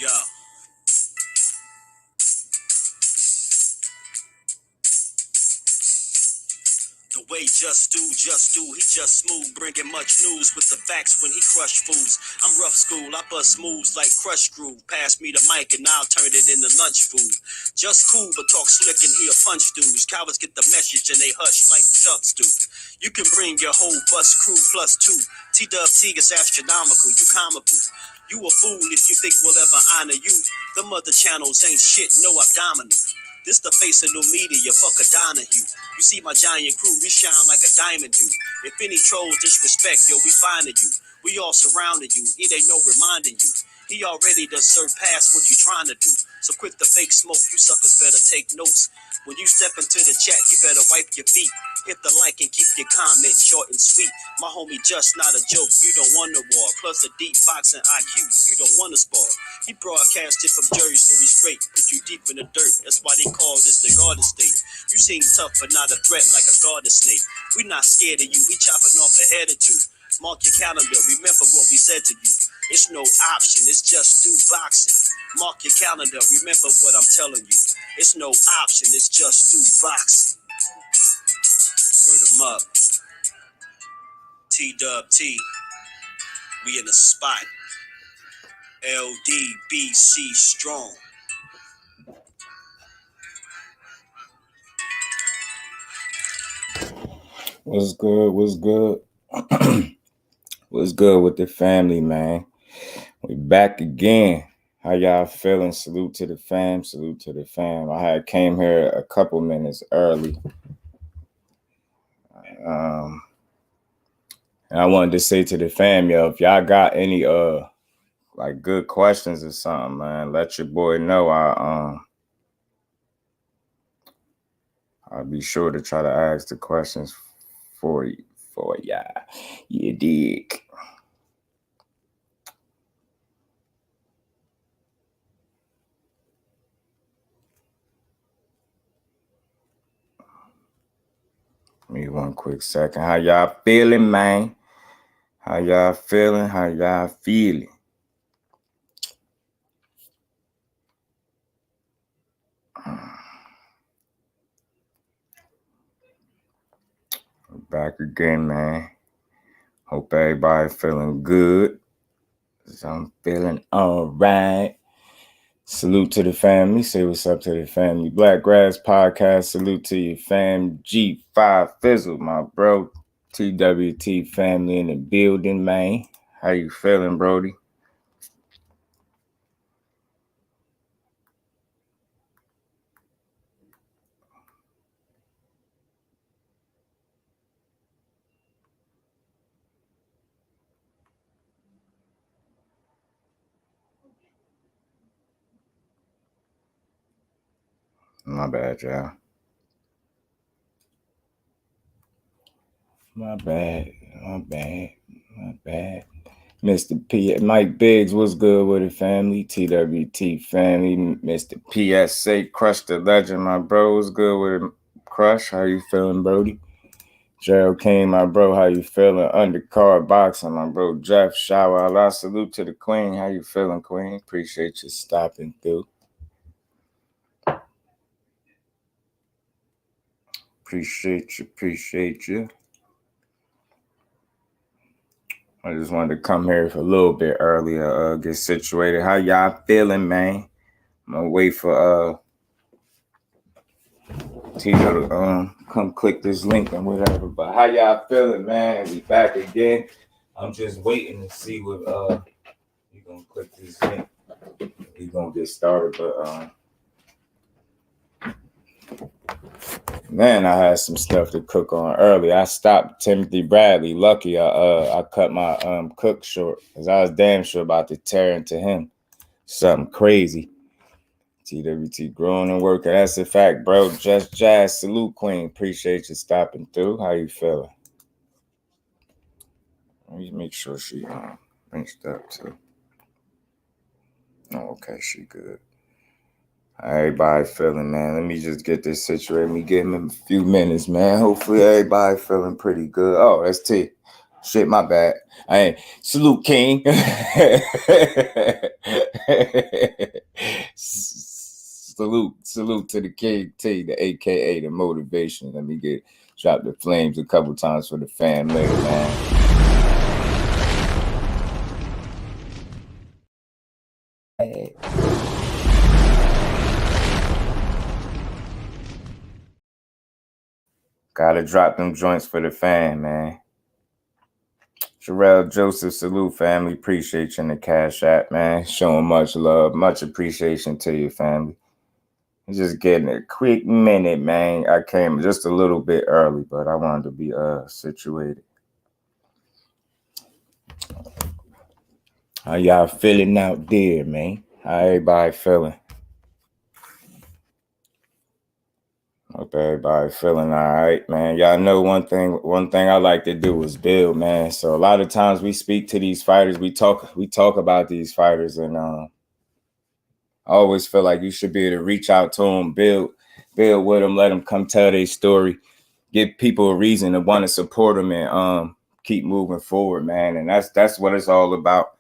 Yo. The way just do, he just smooth, bringing much news with the facts when he crush fools. I'm rough school, I bust moves like crush groove. Pass me the mic and I'll turn it into lunch food. Just cool, but talk slick and he'll punch dudes. Cowards get the message and they hush like Tubbs do. You can bring your whole bus crew plus two. T-Dub-T is astronomical, you comical. You a fool if you think we'll ever honor you. Them other channels ain't shit, no abdominal. This the face of new media, fuck a Donahue. You see my giant crew, we shine like a diamond do. If any trolls disrespect, yo, we finding you. We all surrounded you, it ain't no reminding you. He already done surpassed what you trying to do. So quit the fake smoke, you suckers better take notes. When you step into the chat, you better wipe your feet. Hit the like and keep your comment short and sweet. My homie just not a joke, you don't want to war. Plus a deep boxing IQ, you don't want to spar. He broadcasted from Jersey, so we straight. Put you deep in the dirt, that's why they call this the Garden State. You seem tough but not a threat like a garden snake. We not scared of you, we chopping off a head or two. Mark your calendar, remember what we said to you. It's no option, it's just do boxing. Mark your calendar, remember what I'm telling you. It's no option, it's just do boxing. Word 'em up. T-Dub-T, we in the spot. LDBC strong. What's good? What's good? What's good with the family, man? We back again. How y'all feeling? Salute to the fam. Salute to the fam. I had came here a couple minutes early. And I wanted to say to the fam, yo, if y'all got any like good questions or something, man, let your boy know. I'll be sure to try to ask the questions for y'all. You dig? Give me one quick second. How y'all feeling, man? How y'all feeling? How y'all feeling? Back again, man. Hope everybody feeling good. I'm feeling all right. Salute to the family. Say what's up to the family. Black Grass Podcast. Salute to your fam. G5 Fizzle, my bro. TWT family in the building, man. How you feeling, Brody? My bad, y'all. My bad. Mr. P. Mike Biggs, what's good with the family? TWT family. Mr. PSA, Crush the Legend, my bro. What's good with him? Crush, how you feeling, Brody? Gerald King, my bro, how you feeling? Undercard Boxing, my bro. Jeff Shower, Allah, salute to the Queen. How you feeling, Queen? Appreciate you stopping through. Appreciate you. I just wanted to come here for a little bit earlier, get situated. How y'all feeling, man? I'm gonna wait for Tito to come click this link and whatever. But how y'all feeling, man? We back again. I'm just waiting to see what you gonna click this link. We gonna get started, but man, I had some stuff to cook on early. I stopped Timothy Bradley. Lucky I cut my cook short because I was damn sure about to tear into him. Something crazy. TWT growing and working. That's a fact, bro. Just Jazz, salute, Queen. Appreciate you stopping through. How you feeling? Let me make sure she reached up too. Oh, okay, she good. Everybody feeling, man. Let me just get this situated. Let me give him a few minutes, man. Hopefully everybody feeling pretty good. Oh, that's T. Shit, my bad. I ain't salute King. Salute to the King T, the AKA the motivation. Let me get drop the flames a couple times for the fan later, man. Gotta drop them joints for the fan, man. Sherelle Joseph, salute family. Appreciate you in the Cash App, man. Showing much love, much appreciation to your family. Just getting a quick minute, man. I came just a little bit early, but I wanted to be situated. How y'all feeling out there, man? How everybody feeling? Hope everybody feeling all right, man. Y'all know one thing I like to do is build, man. So a lot of times we speak to these fighters, we talk about these fighters, and I always feel like you should be able to reach out to them, build with them, let them come tell their story, give people a reason to want to support them, and keep moving forward, man. And that's what it's all about.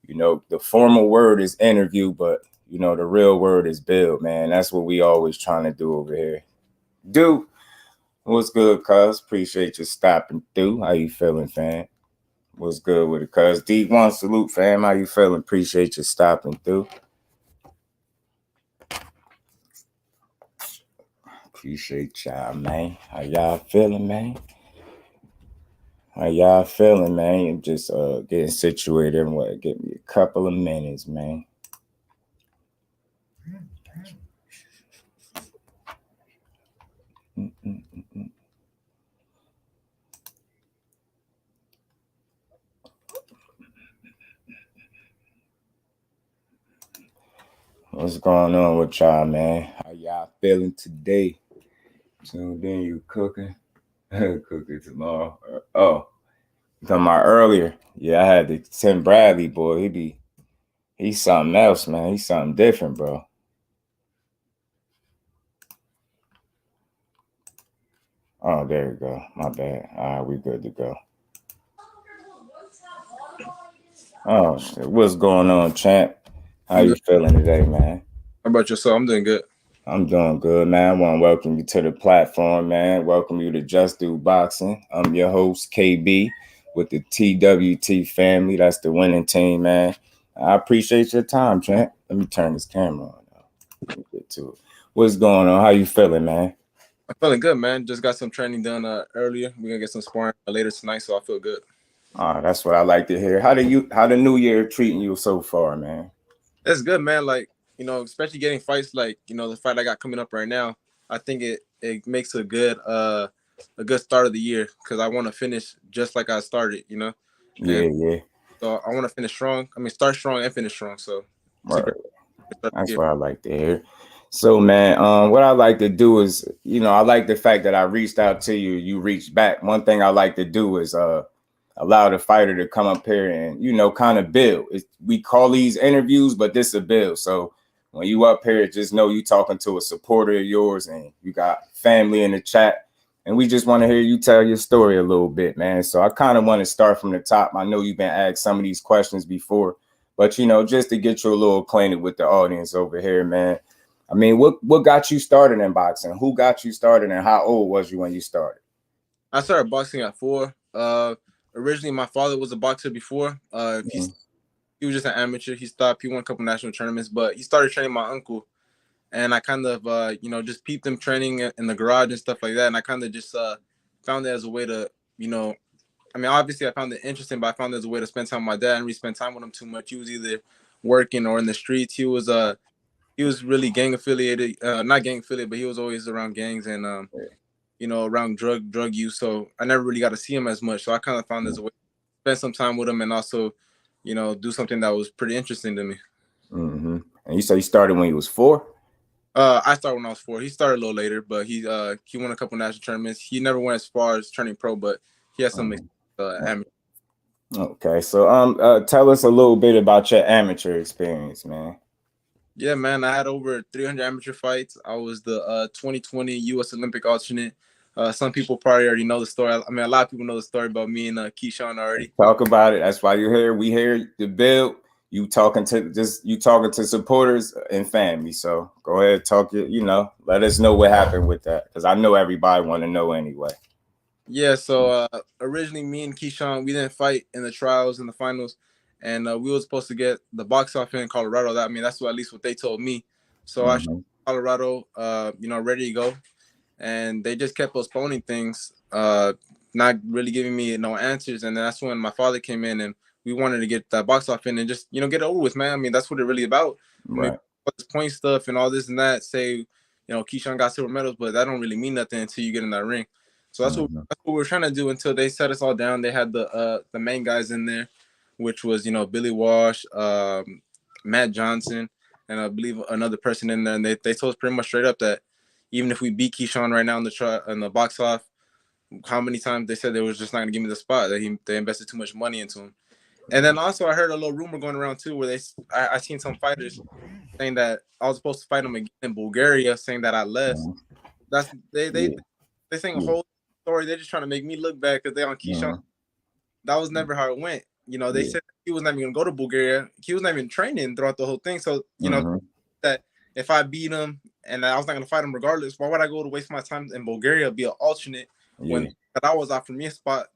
You know, the formal word is interview, but you know the real word is build, man. That's what we always trying to do over here. Dude, what's good, cuz? Appreciate you stopping through. How you feeling, fam? What's good with it, cuz? D1 salute, fam. How you feeling? Appreciate you stopping through. Appreciate y'all, man. How y'all feeling, man? How y'all feeling, man? I'm just getting situated and what? Give me a couple of minutes, man. What's going on with y'all, man? How y'all feeling today? So then you cooking? Cooking tomorrow. Oh, you talking about earlier? Yeah, I had the Tim Bradley boy. He's something else, man. He's something different, bro. Oh, there you go. My bad. All right, we good to go. Oh shit. What's going on, champ? How I'm you good. feeling today, man? How about yourself? I'm doing good. I'm doing good, man. I want to welcome you to the platform, man. Welcome you to JusDueBoxing. I'm your host, KB, with the TWT family. That's the winning team, man. I appreciate your time, champ. Let me turn this camera on. Let me get to it. What's going on? How you feeling, man? I'm feeling good, man. Just got some training done earlier. We're gonna get some sparring later tonight, so I feel good. That's what I like to hear. How the new year treating you so far, man? That's good, man. Like, especially getting fights like, the fight I got coming up right now. I think it makes a good start of the year because I want to finish just like I started. And Yeah, yeah. so I want to finish strong. I mean, start strong and finish strong. So Right. super start the That's year. what I like to hear. So, man, what I like to do is, I like the fact that I reached out to you, you reached back. One thing I like to do is allow the fighter to come up here and, kind of build. We call these interviews, but this is a build. So when you up here, just know you talking to a supporter of yours and you got family in the chat. And we just want to hear you tell your story a little bit, man. So I kind of want to start from the top. I know you've been asked some of these questions before, but just to get you a little acquainted with the audience over here, man. I mean, what got you started in boxing? Who got you started, and how old was you when you started? I started boxing at 4. Originally, my father was a boxer before. Mhm. He was just an amateur. He stopped. He won a couple national tournaments, but he started training my uncle, and I kind of just peeped him training in the garage and stuff like that, and I kind of just found it as a way to you know. I mean, obviously, I found it interesting, but I found it as a way to spend time with my dad. I didn't really spend time with him too much. He was either working or in the streets. He was really gang affiliated, not gang affiliated, but he was always around gangs and around drug use. So I never really got to see him as much. So I kind of found as a way to spend some time with him and also, do something that was pretty interesting to me. Mm-hmm. And you say you started when you was 4? I started when I was 4. He started a little later, but he won a couple national tournaments. He never went as far as turning pro, but he has some Mhm. amateur. Okay, so tell us a little bit about your amateur experience, man. Yeah, man, I had over 300 amateur fights. I was the 2020 U.S. Olympic alternate. Some people probably already know the story. I mean, a lot of people know the story about me and Keyshawn already. Talk about it. That's why you're here. We here to build. you talking to supporters and family. So go ahead, talk it. Let us know what happened with that, because I know everybody want to know anyway. Yeah, so originally me and Keyshawn, we didn't fight in the trials and the finals, and we were supposed to get the box off in Colorado. That's at least what they told me. So I showed Colorado, ready to go, and they just kept postponing things, not really giving me no answers. And then that's when my father came in, and we wanted to get that box off in and just get it over with, man. I mean, that's what it really about. Right. All this point stuff and all this and that. Say, Keyshawn got silver medals, but that don't really mean nothing until you get in that ring. So that's what we're trying to do until they set us all down. They had the main guys in there, which was Billy Walsh, Matt Johnson, and I believe another person in there. And they told us pretty much straight up that even if we beat Keyshawn right now in the box off, how many times they said they was just not gonna give me the spot, that they invested too much money into him. And then also I heard a little rumor going around too, where I seen some fighters saying that I was supposed to fight them again in Bulgaria, saying that I left. That's they saying a whole story. They're just trying to make me look bad because they on Keyshawn. That was never how it went. They said he was not even gonna go to Bulgaria. He was not even training throughout the whole thing. So that if I beat him and I was not gonna fight him regardless, why would I go to waste my time in Bulgaria, be an alternate when I was offering me a spot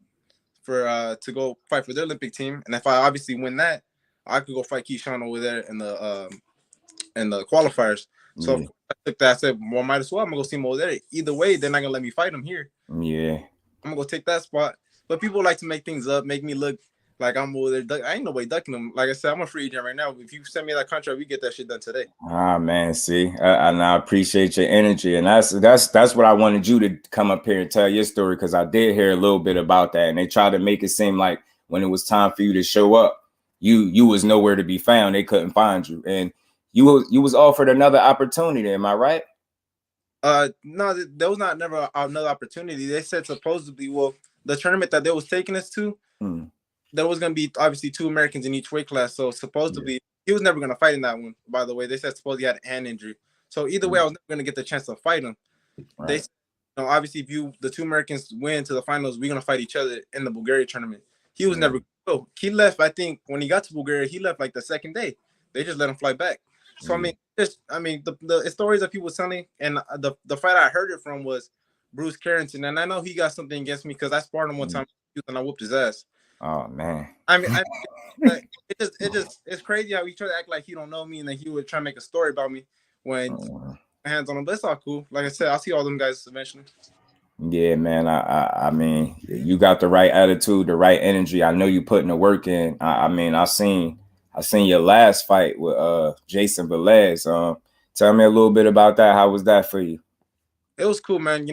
for to go fight for their Olympic team? And if I obviously win that, I could go fight Keyshawn over there in the qualifiers. So I took that. I said, well, might as well. I'm gonna go see him over there. Either way, they're not gonna let me fight him here. Yeah, I'm gonna go take that spot. But people like to make things up, make me look like I'm over there. I ain't no way ducking them. Like I said, I'm a free agent right now. If you send me that contract, we get that shit done today. Man, see, and I appreciate your energy, and that's what I wanted you to come up here and tell your story, because I did hear a little bit about that, and they tried to make it seem like when it was time for you to show up, you was nowhere to be found. They couldn't find you, and you was offered another opportunity. Am I right? No, there was never another opportunity. They said supposedly, well, the tournament that they was taking us to, there was going to be obviously 2 Americans in each weight class. So supposedly he was never going to fight in that one, by the way. They said supposedly he had a hand injury. So either way, I was never going to get the chance to fight him. Right. They said, obviously if the 2 Americans win to the finals, we're going to fight each other in the Bulgaria tournament. He was never going to go. He left, I think, when he got to Bulgaria, he left like the second day. They just let him fly back. So, the stories that people telling, and the fight I heard it from was Bruce Carrington. And I know he got something against me because I sparred him one time and I whooped his ass. Oh, man. It's crazy how he tried to act like he don't know me and then he would try to make a story about me when hands on him. But it's all cool. Like I said, I'll see all them guys eventually. Yeah, man. I mean, you got the right attitude, the right energy. I know you putting the work in. I seen your last fight with Jason Velez. Tell me a little bit about that. How was that for you? It was cool, man.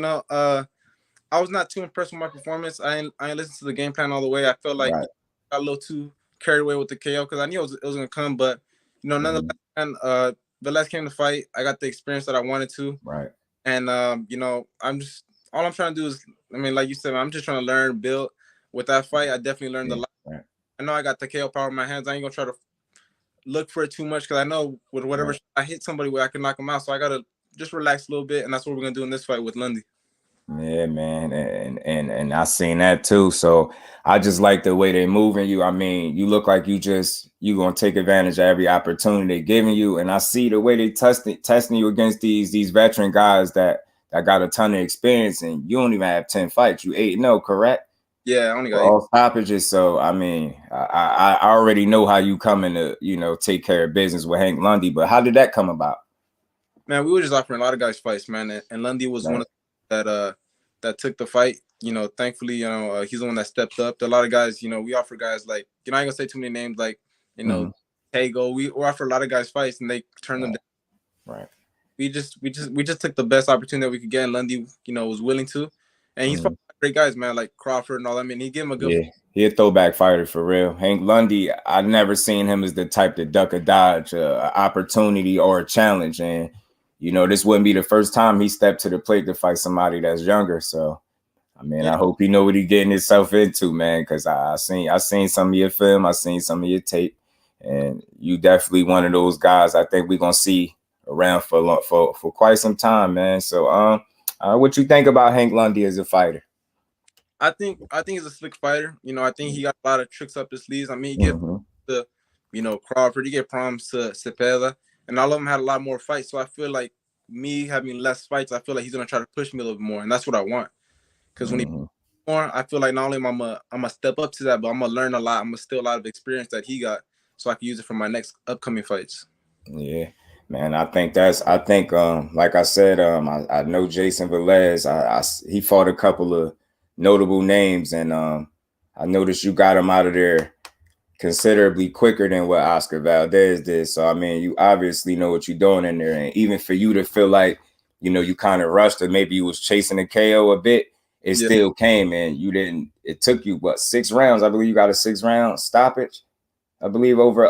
I was not too impressed with my performance. I ain't listened to the game plan all the way. I felt like I got a little too carried away with the KO because I knew it was gonna come. But nonetheless, Velez came to fight. I got the experience that I wanted to. Right. And all I'm trying to do is, like you said, I'm just trying to learn, build. With that fight, I definitely learned a lot. Right. I know I got the KO power in my hands. I ain't gonna try to look for it too much because I know with whatever I hit somebody where I can knock them out. So I gotta just relax a little bit, and that's what we're gonna do in this fight with Lundy. Yeah, man, and I seen that too. So I just like the way they're moving you. I mean, you look like you gonna take advantage of every opportunity they're giving you. And I see the way they testing you against these veteran guys that got a ton of experience, and you don't even have 10 fights. You 8-0, correct? Yeah, I only got all stoppages. So I mean, I already know how you coming to take care of business with Hank Lundy. But how did that come about? Man, we were just offering a lot of guys fights, man, and Lundy was one of that took the fight. Thankfully, he's the one that stepped up. A lot of guys, we offer guys like, I ain't gonna say too many names, like, Tago. We offer a lot of guys fights, and they turn them down. Right. We just took the best opportunity that we could get, and Lundy, was willing to. And he's great guys, man, like Crawford and all. I mean, he gave him a good. Yeah, he a throwback fighter for real. Hank Lundy, I never seen him as the type to duck or dodge an opportunity or a challenge, and this wouldn't be the first time he stepped to the plate to fight somebody that's younger. So, I mean, I hope he know what he's getting himself into, man, because I seen some of your film, I seen some of your tape, and you definitely one of those guys I think we're gonna see around for quite some time, man. So, what you think about Hank Lundy as a fighter? I think he's a slick fighter. I think he got a lot of tricks up his sleeves. I mean, he gives the Crawford. You get proms to Cepeda, and all of them had a lot more fights. So I feel like me having less fights, I feel like he's gonna try to push me a little bit more, and that's what I want. Because when he more, I feel like not only am I'm gonna step up to that, but I'm gonna learn a lot. I'm gonna steal a lot of experience that he got, so I can use it for my next upcoming fights. Yeah, man. I think like I said, I know Jason Velez. He fought a couple of notable names, and I noticed you got him out of there considerably quicker than what Oscar Valdez did. So I mean, you obviously know what you're doing in there, and even for you to feel like you kind of rushed, or maybe you was chasing the KO a bit, it still came, and you didn't. It took you 6 rounds? I believe you got a 6-round stoppage. I believe over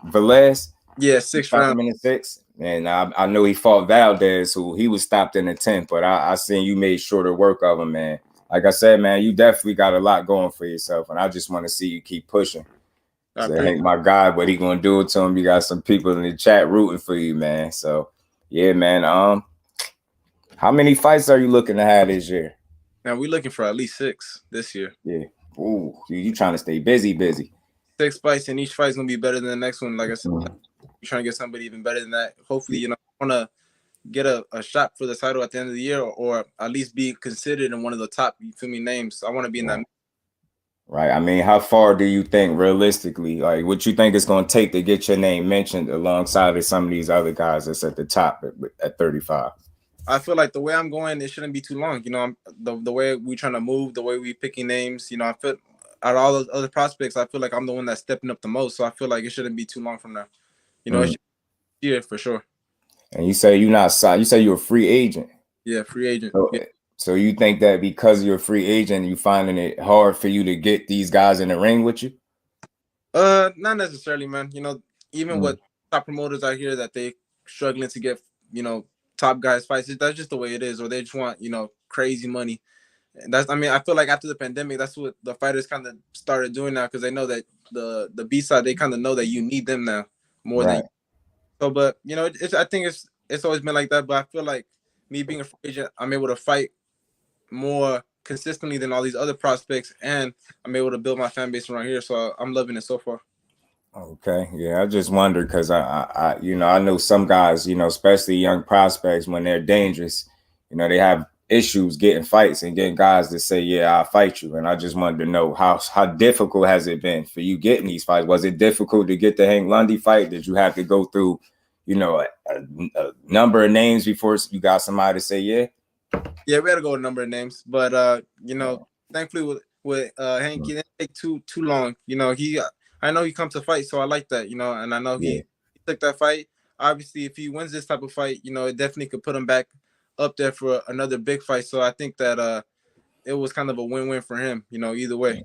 Velez. Yeah, 6 rounds. Him in the 6, and I know he fought Valdez, who he was stopped in the 10th. But I seen you made shorter work of him, man. Like I said, man, you definitely got a lot going for yourself, and I just want to see you keep pushing. So I think my God, what he gonna do to him? You got some people in the chat rooting for you, man. So yeah, man. How many fights are you looking to have this year? Now we're looking for at least 6 this year. Yeah. Ooh, you trying to stay busy. 6 fights, and each fight's gonna be better than the next one. Like I said, you're trying to get somebody even better than that. Hopefully, I want to get a shot for the title at the end of the year, or at least be considered in one of the top, names. I want to be in that. Right. I mean, how far do you think realistically, like what you think it's going to take to get your name mentioned alongside of some of these other guys that's at the top at 35? I feel like the way I'm going, it shouldn't be too long. The way we trying to move, the way we picking names, I feel out of all those other prospects, I feel like I'm the one that's stepping up the most. So I feel like it shouldn't be too long from now. It should be here for sure. And you say you're not signed. You say you're a free agent. Yeah, free agent. So you think that because you're a free agent, you finding it hard for you to get these guys in the ring with you? Not necessarily, man. Even with top promoters out here that they struggling to get, top guys fights, that's just the way it is, or they just want, crazy money. And I feel like after the pandemic, that's what the fighters kind of started doing now, because they know that the B side, they kind of know that you need them now more than. So, but I think it's always been like that. But I feel like me being a free agent, I'm able to fight more consistently than all these other prospects, and I'm able to build my fan base around here. So I'm loving it so far. Okay, yeah, I just wondered because I know some guys, especially young prospects, when they're dangerous, they have issues getting fights and getting guys to say, yeah, I'll fight you. And I just wanted to know how difficult has it been for you getting these fights? Was it difficult to get the Hank Lundy fight? Did you have to go through, a number of names before you got somebody to say, yeah? Yeah, we had to go with a number of names, but thankfully with Hank, it didn't take too long. I know he comes to fight, so I like that. And I know he took that fight. Obviously, if he wins this type of fight, it definitely could put him back up there for another big fight. So I think that it was kind of a win-win for him. Either way.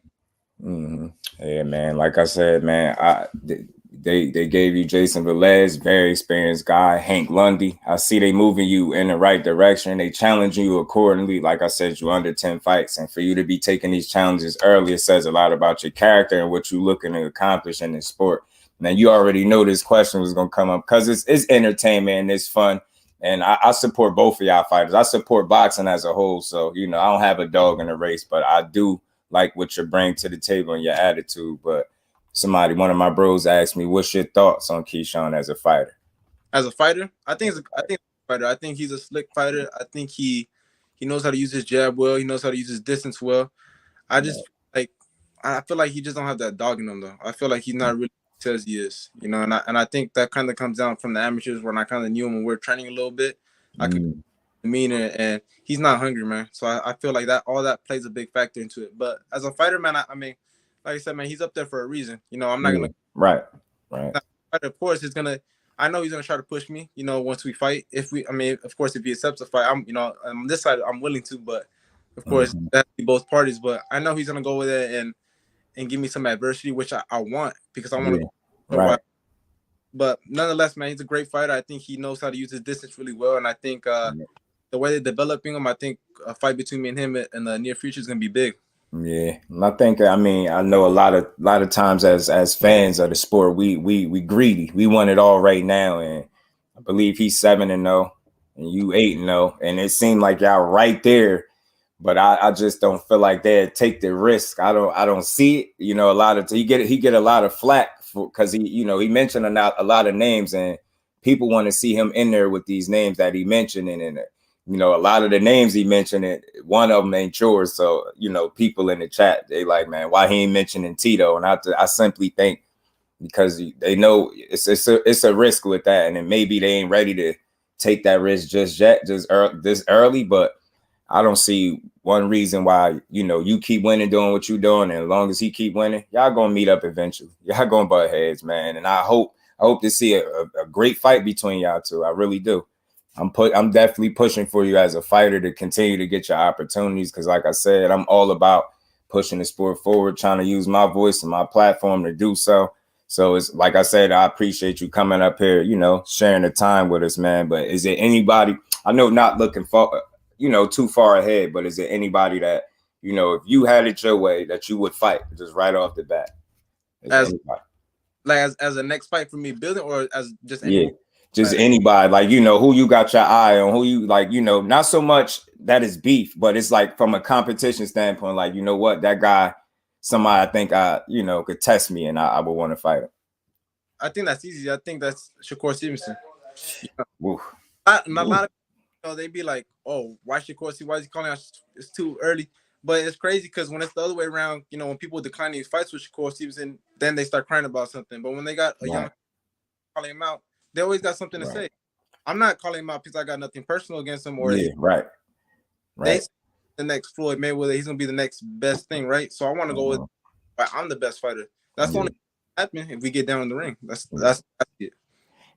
Yeah, man. Like I said, man, they gave you Jason Velez, very experienced guy. Hank Lundy, I see they moving you in the right direction. They challenge you accordingly. Like I said, you're under 10 fights, and for you to be taking these challenges early, it says a lot about your character and what you're looking to accomplish in this sport. Now, you already know this question was going to come up because it's entertainment and it's fun. And I support both of y'all fighters. I support boxing as a whole. So, I don't have a dog in the race, but I do like what you bring to the table and your attitude. But one of my bros asked me, what's your thoughts on Keyshawn as a fighter? As a fighter, I think he's a slick fighter. I think he knows how to use his jab well. He knows how to use his distance well. I feel like he just don't have that dog in him, though. I feel like he's not really what he says he is, and I think that kind of comes down from the amateurs when I kind of knew him when we were training a little bit. I could demeanor, and he's not hungry, man. So I feel like that all that plays a big factor into it. But as a fighter, man, I mean, like I said, man, he's up there for a reason. I'm not gonna right. Of course, I know he's gonna try to push me. Once we fight, of course, if he accepts the fight, on this side, I'm willing to. But of course, that's both parties. But I know he's gonna go with it and give me some adversity, which I want, because I want to. Right. But nonetheless, man, he's a great fighter. I think he knows how to use his distance really well, and I think the way they're developing him, I think a fight between me and him in the near future is gonna be big. Yeah, I think I know a lot of times as fans of the sport, we greedy. We want it all right now, and I believe he's 7-0 and you 8-0, and it seemed like y'all right there. But I just don't feel like they'd take the risk. I don't see it. A lot of he get a lot of flack because he mentioned a lot of names, and people want to see him in there with these names that he mentioned, and a lot of the names he mentioned, one of them ain't yours. So people in the chat, they like, man, why he ain't mentioning Tito? And I simply think because they know it's a risk with that, and then maybe they ain't ready to take that risk just yet, this early, but I don't see one reason why, you keep winning, doing what you're doing. And as long as he keep winning, y'all going to meet up eventually. Y'all going to butt heads, man. And I hope to see a great fight between y'all two. I really do. I'm definitely pushing for you as a fighter to continue to get your opportunities. Cause like I said, I'm all about pushing the sport forward, trying to use my voice and my platform to do so. So it's like I said, I appreciate you coming up here, sharing the time with us, man. But is there anybody, I know not looking for, too far ahead, but is there anybody that, if you had it your way, that you would fight just right off the bat? As a next fight for me building, or as just anyone? Yeah, just anybody, like, who you got your eye on, who you like, not so much that is beef, but it's like from a competition standpoint, like, what, that guy, somebody I think could test me and I would want to fight him. I think that's easy. I think that's Shakur Stevenson. Oof. Not a lot of they be like, oh, why Shakur? Why is he calling out? It's too early. But it's crazy because when it's the other way around, when people decline these fights with Shakur Stevenson, then they start crying about something. But when they got a young calling him out, they always got something to say. I'm not calling him out because I got nothing personal against him, or right. They the next Floyd Mayweather, he's gonna be the next best thing, right? So I want to go with I'm the best fighter. That's the only happen if we get down in the ring. That's it.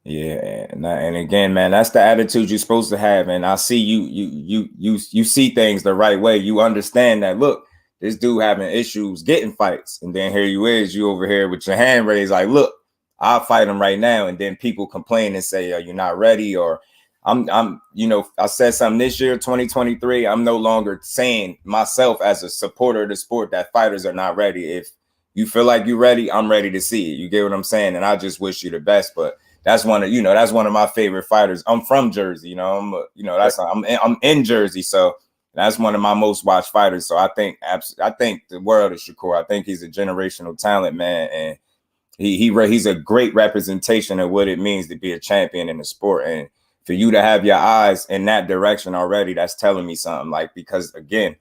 Yeah, and again, man, that's the attitude you're supposed to have. And I see you see things the right way. You understand that. Look, this dude having issues getting fights, and then here you over here with your hand raised, like, look, I'll fight him right now. And then people complain and say, "Are you not ready?" Or I said something this year, 2023. I'm no longer saying myself as a supporter of the sport that fighters are not ready. If you feel like you're ready, I'm ready to see it. You get what I'm saying? And I just wish you the best. But that's one of my favorite fighters. I'm from Jersey, I'm in Jersey, so that's one of my most watched fighters. So I think the world of Shakur. I think he's a generational talent, man, and he's a great representation of what it means to be a champion in the sport. And for you to have your eyes in that direction already, that's telling me something. Like, because again,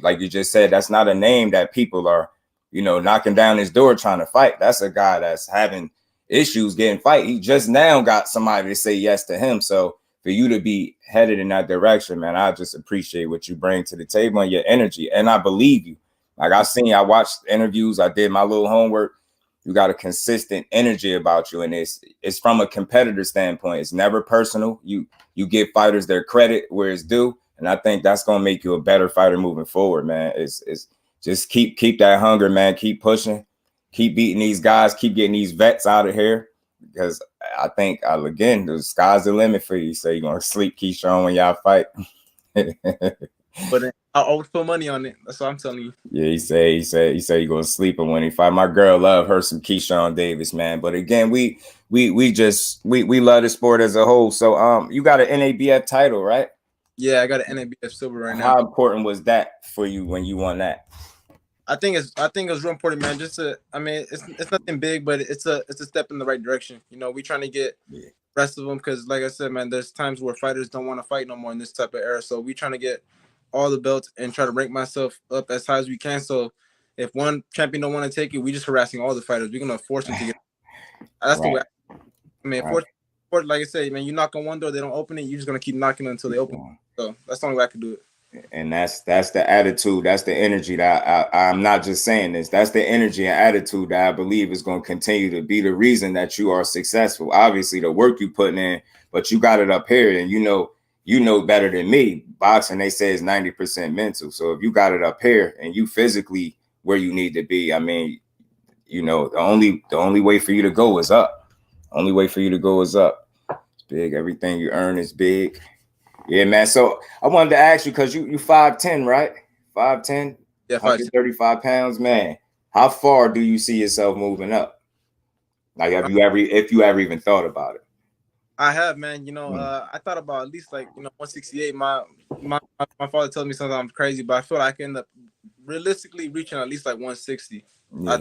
like you just said, that's not a name that people are, knocking down his door trying to fight. That's a guy that's having issues getting fight. He just now got somebody to say yes to him. So for you to be headed in that direction, man, I just appreciate what you bring to the table and your energy. And I believe you. Like I watched interviews, I did my little homework. You got a consistent energy about you, and it's from a competitor standpoint. It's never personal. You give fighters their credit where it's due, and I think that's gonna make you a better fighter moving forward, man. It's just keep that hunger, man. Keep pushing, keep beating these guys, keep getting these vets out of here, because I think again, the sky's the limit for you. So you're gonna sleep Keyshawn when y'all fight. But I always put money on it. That's what I'm telling you. Yeah, he said you're gonna sleep him when he fight. My girl love her some Keyshawn Davis, man. But again, we love the sport as a whole. So you got an NABF title, right? Yeah, I got an NABF silver right now. How important was that for you when you won that? I think it's real important, man. It's nothing big, but it's a step in the right direction. We trying to get the rest of them, because like I said, man, there's times where fighters don't want to fight no more in this type of era. So we trying to get all the belts and try to rank myself up as high as we can. So if one champion don't want to take it, we just harassing all the fighters. We're gonna force them to get. That's the way. Like I said, man, you knock on one door, they don't open it. You're just gonna keep knocking until they open. So that's the only way I can do it. And that's the attitude, that's the energy that I'm not just saying this. That's the energy and attitude that I believe is going to continue to be the reason that you are successful. Obviously, the work you putting in, but you got it up here, and you know better than me. Boxing, they say, is 90% mental. So if you got it up here and you physically where you need to be, I mean, the only way for you to go is up. Only way for you to go is up. It's big. Everything you earn is big. Yeah, man. So I wanted to ask you, because you 5'10", right? 5'10", yeah, 135 pounds, man. How far do you see yourself moving up? Like, if you ever even thought about it? I have, man. I thought about at least 168. My father told me sometimes I'm crazy, but I feel like I can end up realistically reaching at least 160. Yeah.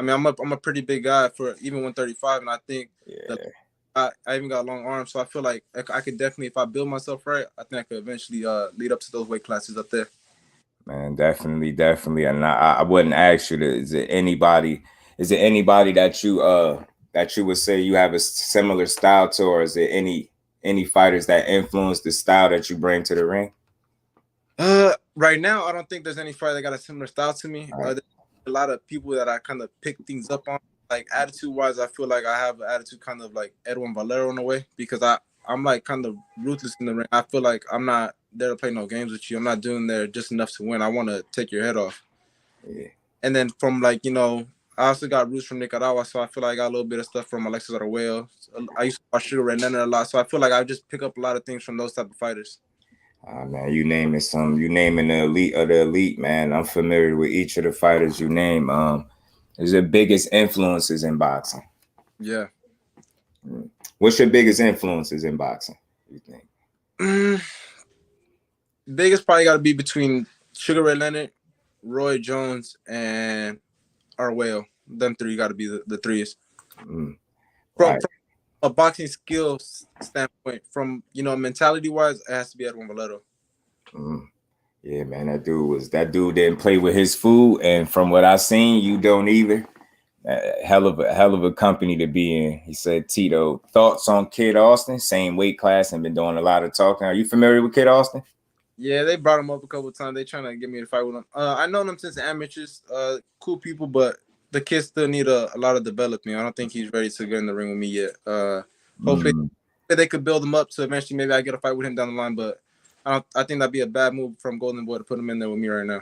I mean, I'm a pretty big guy for even 135, and I think that I even got long arms, so I feel like I could definitely, if I build myself right, I think I could eventually lead up to those weight classes up there. Man, definitely, definitely. And I wouldn't ask you is it anybody that you would say you have a similar style to, or is there any fighters that influence the style that you bring to the ring? Right now, I don't think there's any fighter that got a similar style to me. Right. There's a lot of people that I kind of pick things up on. Like attitude wise, I feel like I have an attitude kind of like Edwin Valero in a way, because I'm like kind of ruthless in the ring. I feel like I'm not there to play no games with you. I'm not doing there just enough to win. I want to take your head off. Yeah. And then from like, I also got roots from Nicaragua, so I feel like I got a little bit of stuff from Alexis Arguello. I used to watch Sugar Ray Leonard a lot, so I feel like I just pick up a lot of things from those type of fighters. Man, you naming the elite of the elite, man. I'm familiar with each of the fighters you name. Is the biggest influences in boxing? Yeah. What's your biggest influences in boxing, you think? Biggest probably got to be between Sugar Ray Leonard, Roy Jones, and Arguello. Them three got to be the threes. From a boxing skill standpoint, from mentality wise, it has to be Edwin Valero. Yeah, man, that dude didn't play with his food, and from what I seen, you don't either. Hell of a company to be in. He said, Tito, thoughts on Kid Austin? Same weight class and been doing a lot of talking. Are you familiar with Kid Austin? Yeah, they brought him up a couple of times. They trying to get me to fight with him. I know them since amateurs. Cool people, but the kid still need a lot of development. I don't think he's ready to get in the ring with me yet. Hopefully they could build him up so eventually maybe I get a fight with him down the line, but I think that'd be a bad move from Golden Boy to put him in there with me right now.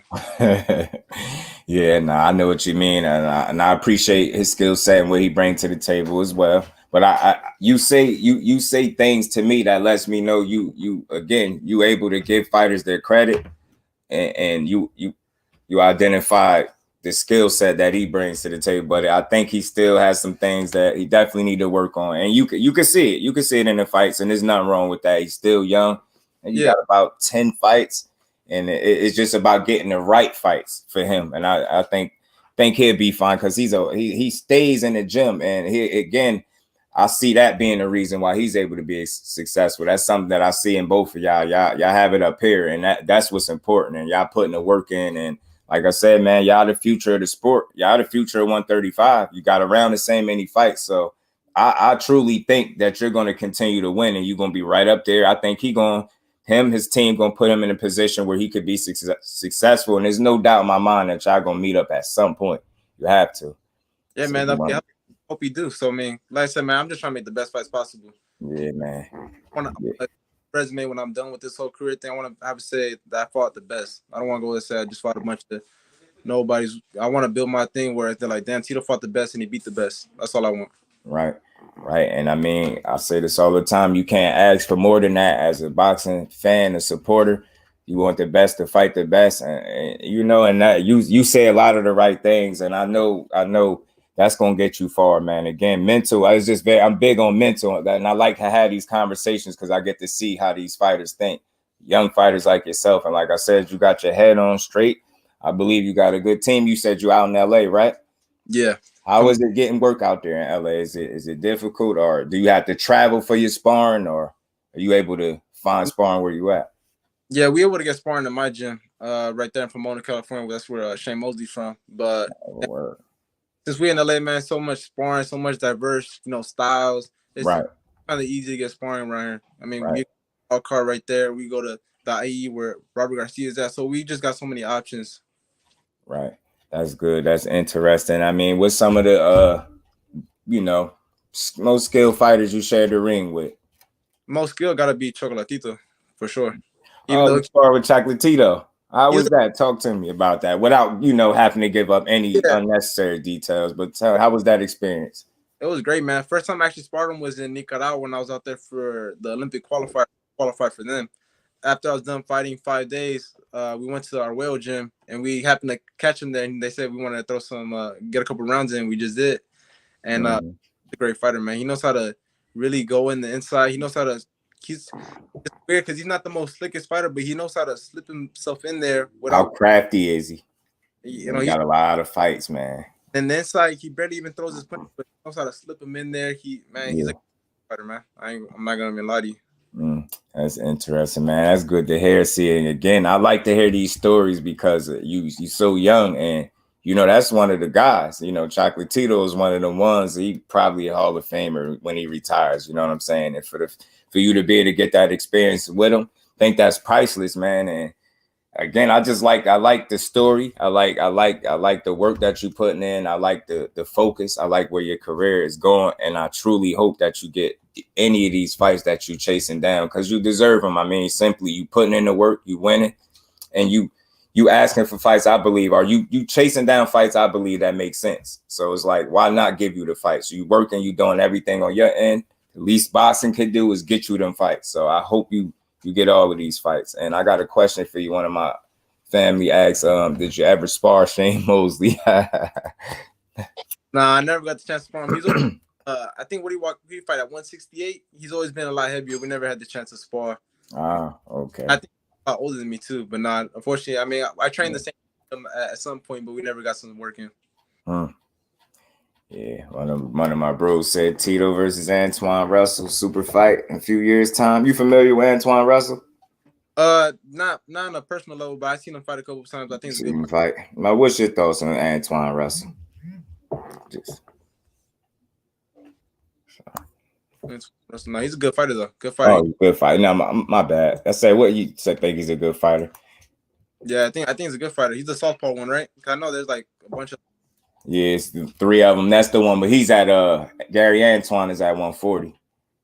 Yeah, I know what you mean, and I appreciate his skill set and what he brings to the table as well. But you say things to me that lets me know you able to give fighters their credit, and you identify the skill set that he brings to the table. But I think he still has some things that he definitely need to work on, and you can see it. You can see it in the fights, and there's nothing wrong with that. He's still young, and you got about 10 fights. And it's just about getting the right fights for him. And I think he'll be fine because he stays in the gym. And I see that being the reason why he's able to be successful. That's something that I see in both of y'all. Y'all have it up here, and that's what's important. And y'all putting the work in. And like I said, man, y'all the future of the sport. Y'all the future of 135. You got around the same many fights. So I truly think that you're going to continue to win, and you're going to be right up there. I think his team gonna put him in a position where he could be successful, and there's no doubt in my mind that y'all gonna meet up at some point. You have to. Yeah, so man. I hope you do. So, I mean, like I said, man, I'm just trying to make the best fights possible. Yeah, man. I want to resume when I'm done with this whole career thing. I want to have to say that I fought the best. I don't want to go and say I just fought a bunch of nobody's. I want to build my thing where they're like, damn, Tito fought the best and he beat the best. That's all I want. Right. And I mean, I say this all the time. You can't ask for more than that as a boxing fan, a supporter. You want the best to fight the best, and that you say a lot of the right things, and I know that's gonna get you far, man. Again, mental. I'm big on mental, and I like to have these conversations because I get to see how these fighters think. Young fighters like yourself, and like I said, you got your head on straight. I believe you got a good team. You said you out in LA, right? Yeah. How is it getting work out there in LA? Is it difficult, or do you have to travel for your sparring, or are you able to find sparring where you at? Yeah, we able to get sparring in my gym, right there in Pomona, California. That's where Shane Mosley's from. But since we in LA, man, so much sparring, so much diverse, styles. It's kind of easy to get sparring around here. I mean, we get our car right there. We go to the IE where Robert Garcia is at. So we just got so many options. Right. That's good. That's interesting. I mean, what's some of the most skilled fighters you share the ring with? Most skilled gotta be Chocolatito, for sure. Even though spar with Chocolatito. How was that? Talk to me about that without having to give up any unnecessary details. But how was that experience? It was great, man. First time I actually sparred him was in Nicaragua when I was out there for the Olympic qualifier for them. After I was done fighting 5 days, we went to our whale gym and we happened to catch him there. And they said we wanted to throw some, get a couple rounds in. We just did. And he's a great fighter, man. He knows how to really go in the inside. He knows how to. It's weird because he's not the most slickest fighter, but he knows how to slip himself in there. How crafty is he? He got a lot of fights, man. And then inside, he barely even throws his punch, but he knows how to slip him in there. He's Yeah. a fighter, man. I'm not gonna even lie to you. That's interesting, man. That's good to hear. Seeing again, I like to hear these stories because you so young, and that's one of the guys. Chocolate Tito is one of the ones. He probably a Hall of Famer when he retires. You know what I'm saying? And for you to be able to get that experience with him, I think that's priceless, man. And again, I like the story. I like the work that you're putting in. I like the focus. I like where your career is going, and I truly hope that you get any of these fights that you're chasing down because you deserve them. I mean, simply you putting in the work, you winning, and you asking for fights. I believe, are you chasing down fights? I believe that makes sense. So it's like, why not give you the fights? You working, you doing everything on your end. The least boxing could do is get you them fights. So I hope you get all of these fights. And I got a question for you. One of my family asks, did you ever spar Shane Mosley? Nah, I never got the chance to spar him. He's I think he fight at 168. He's always been a lot heavier. We never had the chance to spar. Okay. I think he's a lot older than me too, but not unfortunately. I mean, I trained the same at some point, but we never got some work in. Yeah, one of my bros said Tito versus Antoine Russell, super fight in a few years' time. You familiar with Antoine Russell? Not on a personal level, but I've seen him fight a couple of times. I think it's a good fight. Now, what's your thoughts on Antoine Russell? No, he's a good fighter though. Good fighter. Oh, good fighter. No, my bad. I said what you said. Think he's a good fighter. Yeah, I think he's a good fighter. He's the southpaw one, right? I know there's like a bunch of. Yeah, it's the three of them. That's the one. But he's at Gary Antoine is at 140.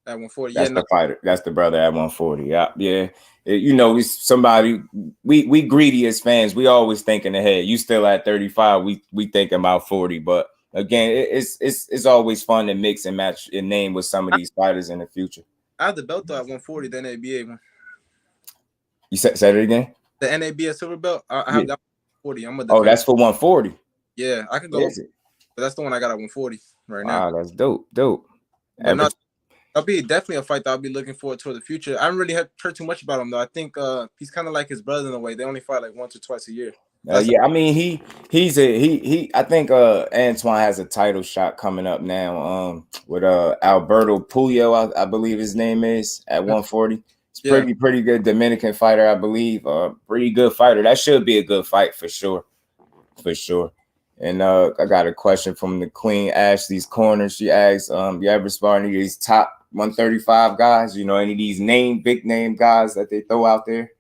At 140. That's the fighter. That's the brother at 140. Yeah. He's somebody we greedy as fans. We always thinking ahead. You still at 35. We thinking about 40. But again, it's always fun to mix and match your name with some of these fighters in the future. I have the belt though at 140. The NABA one. You said it again. The NABA silver belt. I have that 140. I'm a defender. Oh, that's for 140. Yeah, I can go. But that's the one I got at 140 right now. Wow, that's dope. But that'll be definitely a fight that I'll be looking forward to in the future. I haven't really heard too much about him though. I think he's kind of like his brother in a way. They only fight like once or twice a year. I mean he I think Antoine has a title shot coming up now with Alberto Puyo, I believe his name is, at 140. It's pretty good Dominican fighter, I believe. Pretty good fighter. That should be a good fight for sure. And I got a question from the Queen Ashley's Corner. She asks, you ever spar any of these top 135 guys? Any of these big name guys that they throw out there?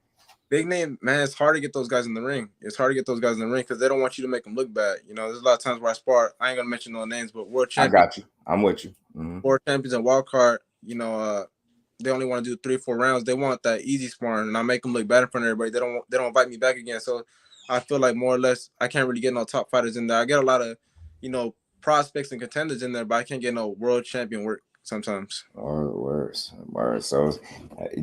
Big name, man, it's hard to get those guys in the ring. It's hard to get those guys in the ring because they don't want you to make them look bad. There's a lot of times where I spar. I ain't gonna mention no names, but world champions. I got you. I'm with you. World champions and wild card. They only want to do 3 or 4 rounds. They want that easy sparring, and I make them look bad in front of everybody. They don't invite me back again. So I feel like more or less I can't really get no top fighters in there. I get a lot of, prospects and contenders in there, but I can't get no world champion work sometimes. Worse. So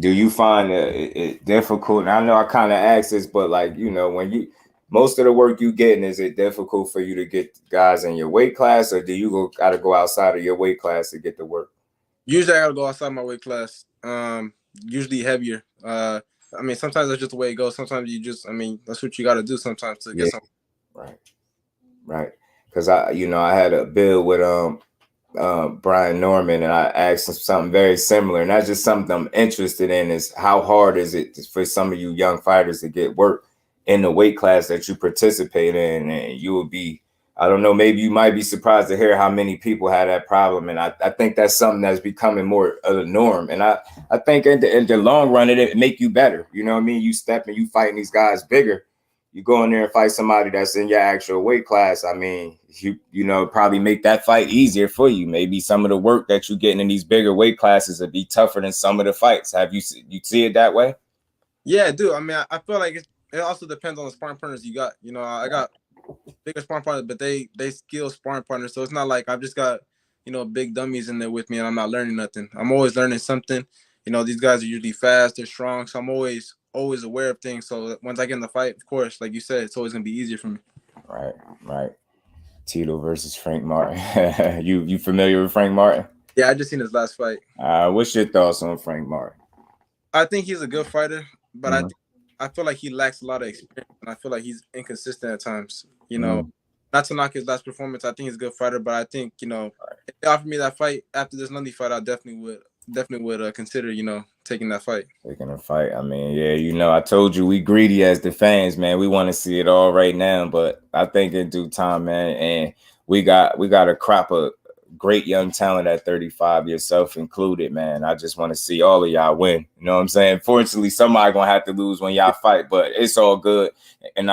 do you find it difficult? And I know I kind of asked this, but when most of the work you getting, is it difficult for you to get guys in your weight class, or do you gotta go outside of your weight class to get the work? Usually I gotta go outside my weight class. Usually heavier. I mean, sometimes that's just the way it goes. Sometimes that's what you gotta do sometimes to get something. Right. Because I had a bill with Brian Norman, and I asked him something very similar, and that's just something I'm interested in, is how hard is it for some of you young fighters to get work in the weight class that you participate in? And you will be, I don't know, maybe you might be surprised to hear how many people have that problem. And I think that's something that's becoming more of the norm. And I think in the long run, it make you better. You know what I mean? You step and you fighting these guys bigger. You go in there and fight somebody that's in your actual weight class. I mean, you probably make that fight easier for you. Maybe some of the work that you're getting in these bigger weight classes would be tougher than some of the fights. Have you see it that way? Yeah, I do. I mean, I feel like it also depends on the sparring partners you got. I got bigger sparring partners, but they skilled sparring partners. So it's not like I've just got, big dummies in there with me and I'm not learning nothing. I'm always learning something. These guys are usually fast, they're strong. So I'm always aware of things. So once I get in the fight, of course, like you said, it's always gonna be easier for me. Right. Tito versus Frank Martin. You familiar with Frank Martin? Yeah, I just seen his last fight. What's your thoughts on Frank Martin? I think he's a good fighter, but I feel like he lacks a lot of experience, and I feel like he's inconsistent at times. not to knock his last performance. I think he's a good fighter, but I think, you know, if they offered me that fight after this Lundy fight, I definitely would consider, you know, taking that fight. Taking a fight. I mean, yeah, you know, I told you we greedy as the fans, man. We want to see it all right now, but I think in due time, man. And we got a crop of great young talent at 35, yourself included, man. I just want to see all of y'all win. You know what I'm saying? Fortunately, somebody gonna have to lose when y'all fight, but it's all good. And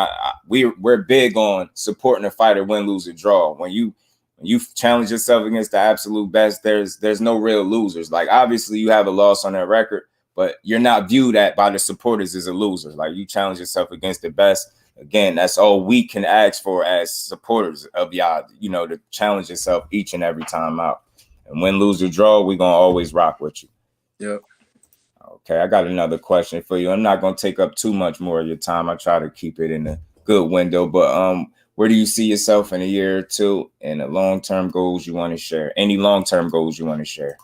we're big on supporting a fighter, win, lose, or draw. When you challenge yourself against the absolute best, there's no real losers. Like, obviously you have a loss on that record, but you're not viewed by the supporters as a loser. Like, you challenge yourself against the best. Again, that's all we can ask for as supporters of y'all, you know, to challenge yourself each and every time out. And win, lose, or draw, we're gonna always rock with you. Yep. Okay, I got another question for you. I'm not gonna take up too much more of your time. I try to keep it in a good window, but where do you see yourself in a year or two, and the long-term goals you want to share? Any long-term goals you want to share?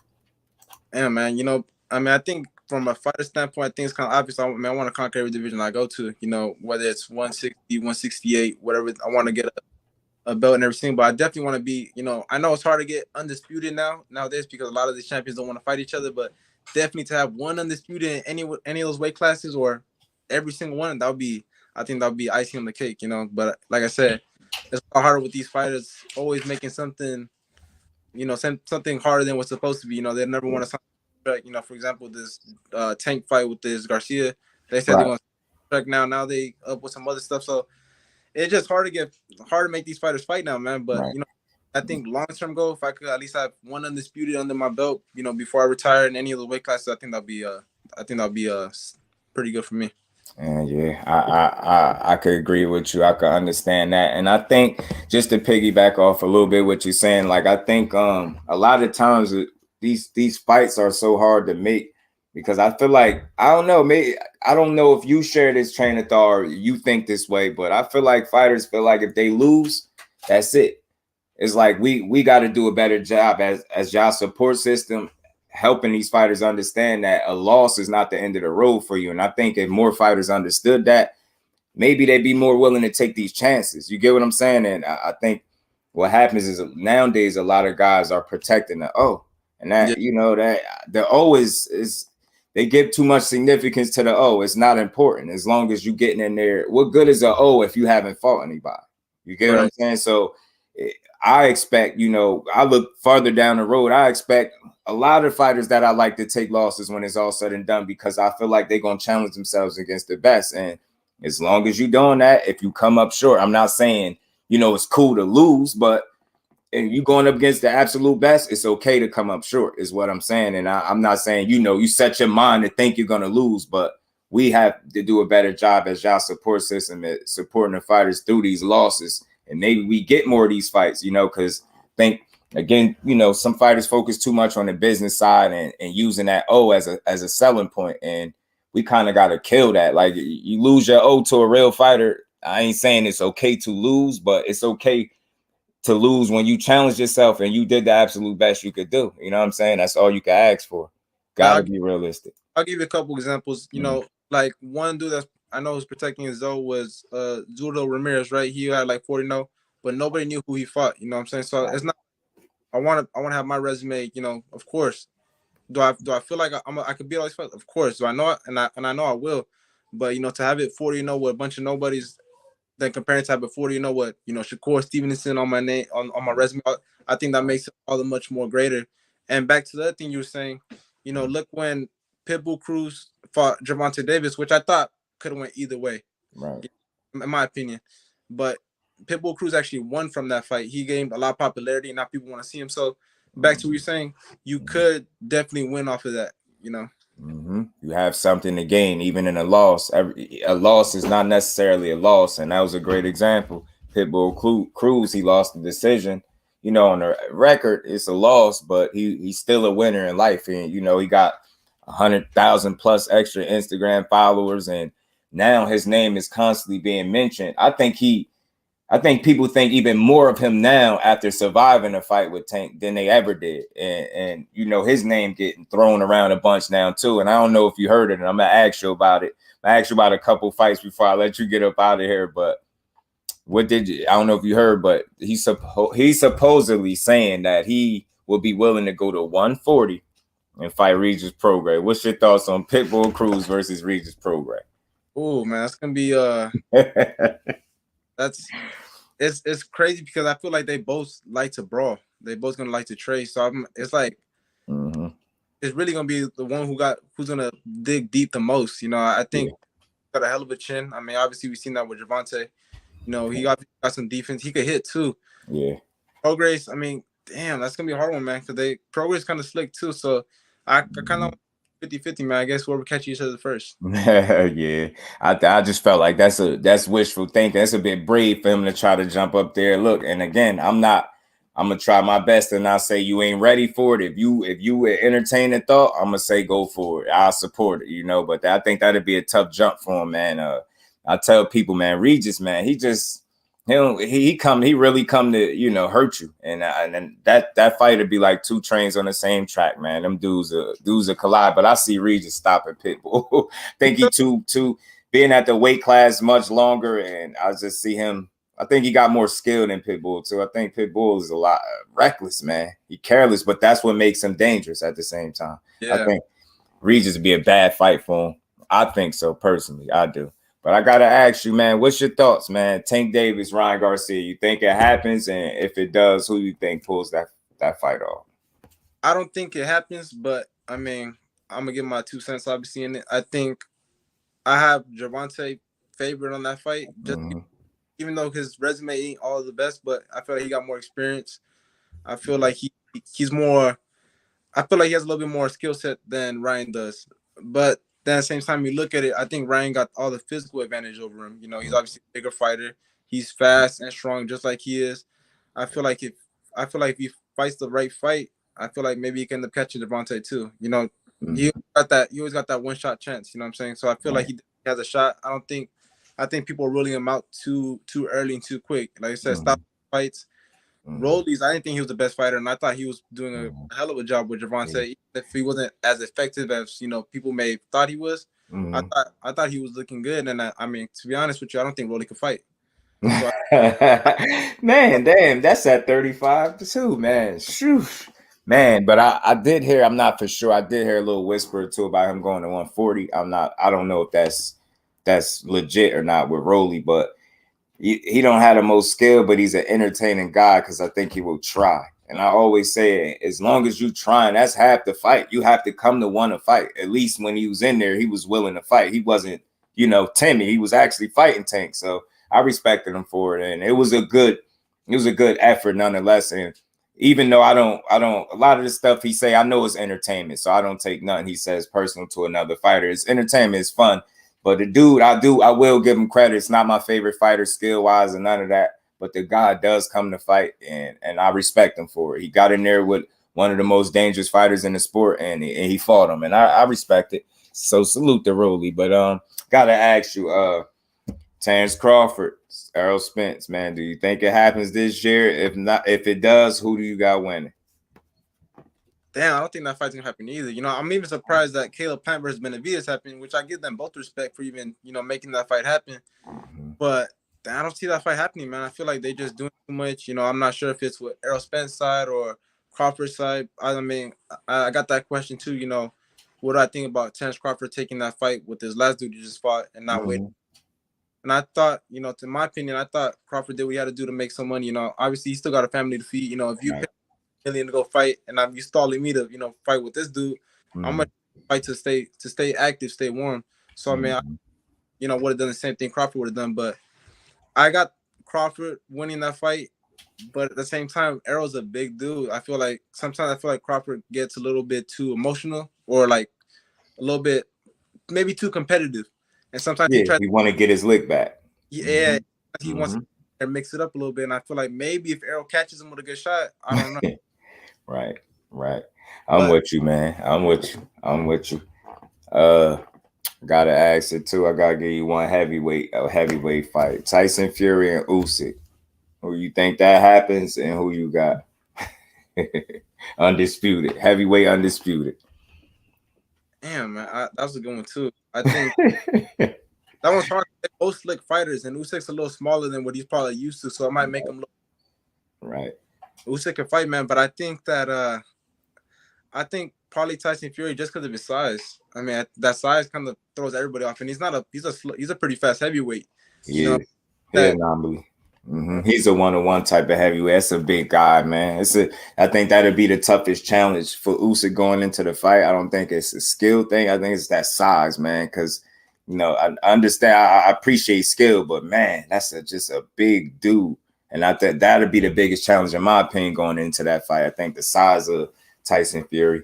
Yeah, man. You know, I mean, I think from a fighter standpoint, I think it's kind of obvious. I want to conquer every division I go to. You know, whether it's 160, 168, whatever. I want to get a belt and everything. But I definitely want to be. You know, I know it's hard to get undisputed nowadays because a lot of these champions don't want to fight each other. But definitely to have one undisputed in any of those weight classes or every single one, I think that would be icing on the cake. You know, but like I said, it's harder with these fighters always making something. You know, something harder than what's supposed to be. You know, they never want to. You know, for example, this Tank fight with this Garcia, they said they're going to track now. Now they up with some other stuff. So it's just hard to make these fighters fight now, man. But you know, I think long-term goal, if I could at least have one undisputed under my belt, you know, before I retire in any of the weight classes, I think that'll be pretty good for me. And yeah, I could agree with you. I could understand that. And I think, just to piggyback off a little bit what you're saying, like, I think a lot of times these fights are so hard to make because I feel like, I don't know, maybe I don't know if you share this train of thought or you think this way, but I feel like fighters feel like if they lose, that's it. It's like we got to do a better job as y'all support system, helping these fighters understand that a loss is not the end of the road for you. And I think if more fighters understood that, maybe they'd be more willing to take these chances. You get what I'm saying? And I think what happens is nowadays a lot of guys are protecting the O. And that, you know, that the O is they give too much significance to the O. It's not important as long as you getting in there. What good is a O if you haven't fought anybody? You get what I'm saying? So I expect, you know, I look farther down the road. I expect a lot of fighters that I like to take losses when it's all said and done because I feel like they're going to challenge themselves against the best. And as long as you're doing that, if you come up short, I'm not saying, you know, it's cool to lose, but if you going up against the absolute best, it's okay to come up short is what I'm saying. And I'm not saying, you know, you set your mind to think you're going to lose, but we have to do a better job as y'all support system at supporting the fighters through these losses. And maybe we get more of these fights, you know, because think, again, you know, some fighters focus too much on the business side and using that O as a selling point. And we kind of got to kill that. Like, you lose your O to a real fighter. I ain't saying it's okay to lose, but it's okay to lose when you challenge yourself and you did the absolute best you could do. You know what I'm saying? That's all you can ask for. Gotta be realistic. I'll give you a couple examples. You know, like one dude that's I know was protecting his O was Zurdo Ramirez, right? He had like 40-0, but nobody knew who he fought. You know what I'm saying? So it's not. I want to have my resume. You know, of course. Do I feel like I could beat all these fights? Of course. Do I know it? And I know I will. But you know, to have it 40-0 with a bunch of nobodies, then comparing to have it 40-0 with Shakur Stevenson on my name on my resume, I think that makes it all the much more greater. And back to the other thing you were saying, you know, look when Pitbull Cruz fought Gervonta Davis, which I thought could have went either way, right? In my opinion. But Pitbull Cruz actually won from that fight. He gained a lot of popularity, and now people want to see him. So back to what you're saying, you could definitely win off of that, you know. You have something to gain, even in a loss. A loss is not necessarily a loss, and that was a great example. Pitbull Cruz, he lost the decision. You know, on the record, it's a loss, but he's still a winner in life. And you know, he got 100,000 plus extra Instagram followers, and now his name is constantly being mentioned. I think people think even more of him now after surviving a fight with Tank than they ever did. And you know, his name getting thrown around a bunch now too. And I don't know if you heard it, and I'm gonna ask you about it. I asked you about a couple fights before I let you get up out of here. But What did you? I don't know if you heard, but he's supposedly saying that he will be willing to go to 140 and fight Regis Prograis. What's your thoughts on Pitbull Cruz versus Regis Prograis? Oh man, that's gonna be that's it's crazy because I feel like they both like to brawl. They both gonna like to trade. So it's like mm-hmm. it's really gonna be the one who's gonna dig deep the most. You know, I think got a hell of a chin. I mean, obviously we've seen that with Javante. You know, he got some defense. He could hit too. Yeah. Prograis, I mean, damn, that's gonna be a hard one, man. Because Prograis kind of slick too. So I kind of 50-50, man. I guess whoever catch each other first. Yeah, I just felt like that's wishful thinking. That's a bit brave for him to try to jump up there. Look, and again, I'm gonna try my best and not say you ain't ready for it. If you entertain the thought, I'm gonna say go for it. I'll support it, but I think that'd be a tough jump for him, man. I tell people, man, Regis, man, he really come to hurt you, and that fight would be like two trains on the same track, man. Them dudes are collide, but I see Regis stopping Pitbull. Think he too being at the weight class much longer, and I just see him. I think he got more skill than Pitbull too. I think Pitbull is a lot reckless, man. He careless, but that's what makes him dangerous at the same time. Yeah. I think Regis would be a bad fight for him. I think so personally. I do. But I gotta ask you, man, what's your thoughts, man? Tank Davis, Ryan Garcia. You think it happens? And if it does, who do you think pulls that fight off? I don't think it happens, but I mean, I'm gonna give my 2 cents obviously in it. I think I have Javante favorite on that fight, just even though his resume ain't all the best, but I feel like he got more experience. I feel like he's more. I feel like he has a little bit more skill set than Ryan does. But then at the same time, you look at it, I think Ryan got all the physical advantage over him. You know, he's obviously a bigger fighter. He's fast and strong, just like he is. I feel like if he fights the right fight, I feel like maybe he can end up catching Devontae too. You know, he always got that one shot chance. You know what I'm saying? So I feel like he has a shot. I think people are ruling him out too early and too quick. Like I said, stop fights. Rollies, I didn't think he was the best fighter, and I thought he was doing a hell of a job with Javante. Even if he wasn't as effective as people may have thought he was, I thought he was looking good. And I mean, to be honest with you, I don't think Rolly could fight. So Man, damn, that's at 35 too, man. Shoo. Man, but I did hear, I'm not for sure. I did hear a little whisper or two about him going to 140. I don't know if that's legit or not with Rolly, but he don't have the most skill, but he's an entertaining guy because I think he will try. And I always say, as long as you trying, that's half the fight. You have to come to want to fight. At least when he was in there, he was willing to fight. He wasn't, timid. He was actually fighting Tank. So I respected him for it, and it was a good effort nonetheless. And even though I don't, a lot of the stuff he say, I know it's entertainment, so I don't take nothing he says personal to another fighter. It's entertainment, it's fun. But the dude, I will give him credit. It's not my favorite fighter skill-wise and none of that. But the guy does come to fight, and I respect him for it. He got in there with one of the most dangerous fighters in the sport, and he fought him, and I respect it. So salute to Rolly. But gotta ask you, Terrence Crawford, Errol Spence, man, do you think it happens this year? If not, if it does, who do you got winning? Damn, I don't think that fight's gonna happen either. You know, I'm even surprised that Caleb Plant versus Benavidez happened, which I give them both respect for even making that fight happen. But I don't see that fight happening, man. I feel like they just doing too much. You know, I'm not sure if it's with Errol Spence side or Crawford's side. I mean, I got that question too. You know, what do I think about Terrence Crawford taking that fight with his last dude he just fought and not waiting? And I thought, to my opinion, I thought Crawford did what he had to do to make some money. You know, obviously he still got a family to feed. You know, if you pay $1 million to go fight, and you stalling me to fight with this dude, I'm gonna fight to stay active, stay warm. So I mean, I would have done the same thing Crawford would have done, but I got Crawford winning that fight. But at the same time, Errol's a big dude. Sometimes I feel like Crawford gets a little bit too emotional, or like a little bit maybe too competitive, and sometimes he want to get his lick back. Yeah, he wants to mix it up a little bit, and I feel like maybe if Errol catches him with a good shot, I don't know. Right. I'm with you, man. I'm with you. Gotta ask it too. I gotta give you a heavyweight fight. Tyson Fury and Usyk. Who you think that happens, and who you got? Undisputed. Heavyweight undisputed. Damn, man, that was a good one too. I think That one's hard. They're both slick fighters, and Usyk's a little smaller than what he's probably used to, so it might make him look. Right. Usyk can fight, man, but I think that probably Tyson Fury just because of his size. I mean, that size kind of throws everybody off, and he's a pretty fast heavyweight. Yeah, anomaly. He's a one-on-one type of heavyweight. That's a big guy, man. I think that'd be the toughest challenge for Usyk going into the fight. I don't think it's a skill thing. I think it's that size, man. Because I understand. I appreciate skill, but man, that's just a big dude. And I think that'd be the biggest challenge, in my opinion, going into that fight. I think the size of Tyson Fury.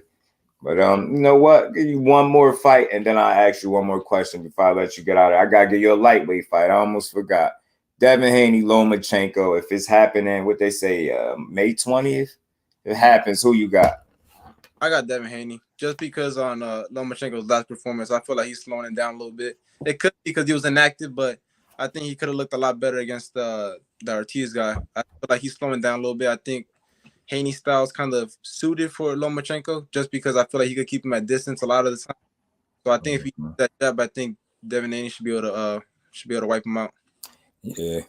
But you know what? Give you one more fight, and then I'll ask you one more question before I let you get out of there. I gotta give you a lightweight fight. I almost forgot. Devin Haney, Lomachenko. If it's happening, what they say, May 20th? If it happens, who you got? I got Devin Haney just because on Lomachenko's last performance, I feel like he's slowing it down a little bit. It could be because he was inactive, but I think he could have looked a lot better against the Ortiz guy. I feel like he's slowing down a little bit. I think Haney style is kind of suited for Lomachenko just because I feel like he could keep him at distance a lot of the time. So I think if he does that jab, I think Devin Haney should be able to wipe him out. Yeah,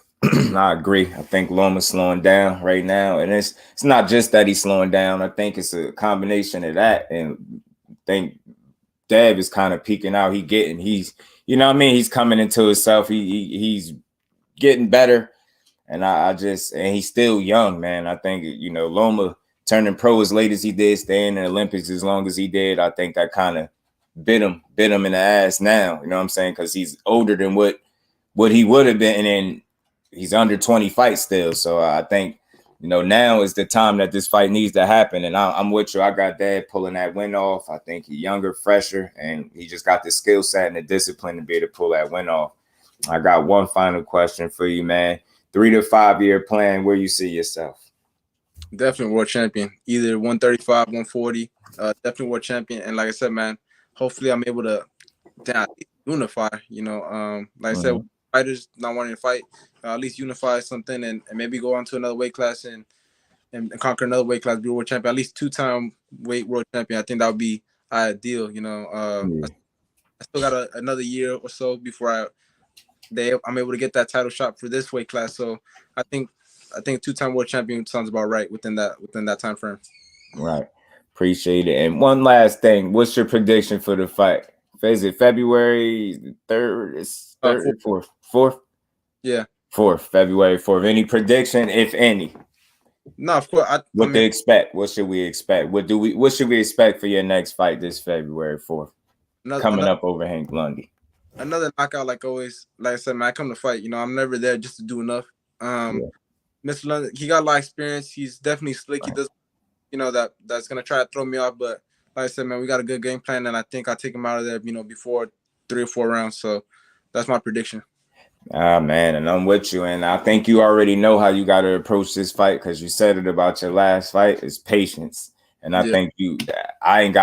I agree. I think Loma's slowing down right now, and it's not just that he's slowing down. I think it's a combination of that, and I think Dev is kind of peaking out. He's you know what I mean. He's coming into himself. He's getting better. And and he's still young, man. I think, Loma turning pro as late as he did, staying in the Olympics as long as he did. I think that kind of bit him in the ass now. You know what I'm saying? Because he's older than what he would have been. And then he's under 20 fights still. So I think, now is the time that this fight needs to happen. And I'm with you. I got Dad pulling that win off. I think he's younger, fresher, and he just got the skill set and the discipline to be able to pull that win off. I got one final question for you, man. 3 to 5 year plan, where you see yourself? Definitely world champion, either 135, 140. Definitely world champion. And like I said, man, hopefully I'm able to unify. Like I said, fighters not wanting to fight, at least unify something and maybe go on to another weight class and conquer another weight class, be world champion, at least 2-time weight world champion. I think that would be ideal. I still got another year or so before I'm able to get that title shot for this weight class. So I think 2-time world champion sounds about right within that time frame. Right. Appreciate it. And one last thing, what's your prediction for the fight? Is it February 3rd? It's 3rd, 4th? 4th? Yeah. 4th, February 4th. Any prediction, if any? No, of course. What they expect? What should we expect? What should we expect for your next fight this February 4th? Coming up over Hank Lundy. Another knockout, like always. Like I said, man, I come to fight. I'm never there just to do enough. Mr. London, he got a lot of experience. He's definitely slick. Right. He does, that's gonna try to throw me off. But like I said, man, we got a good game plan, and I think I'll take him out of there, before 3 or 4 rounds. So that's my prediction. Man, and I'm with you, and I think you already know how you got to approach this fight because you said it about your last fight is patience. And I think I ain't